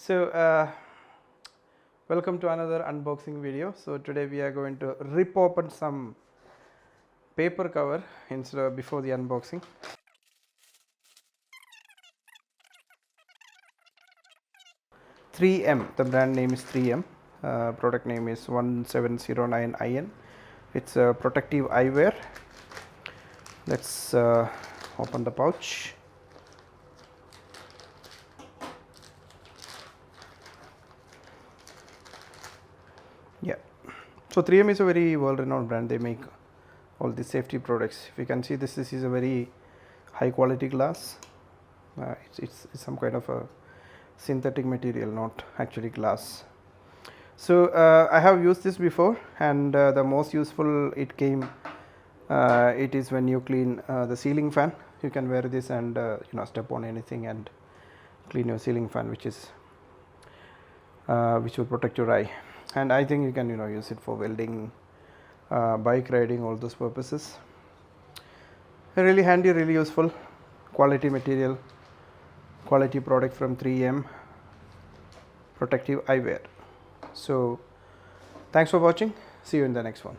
So welcome to another unboxing video. So today we are going to rip open some paper cover instead of before the unboxing. The brand name is 3M. Product name is 1709IN. It's a protective eyewear. Let's open the pouch. Yeah, so 3M is a very well-renowned brand. They make all the safety products. If you can see, this is a very high quality glass. It's some kind of a synthetic material, not actually glass. So I have used this before, and the most useful it is when you clean the ceiling fan. You can wear this and step on anything and clean your ceiling fan, which will protect your eye. And I think you can use it for welding, bike riding, all those purposes. Really handy, really useful, quality material, quality product from 3M, protective eyewear. So thanks for watching. See you in the next one.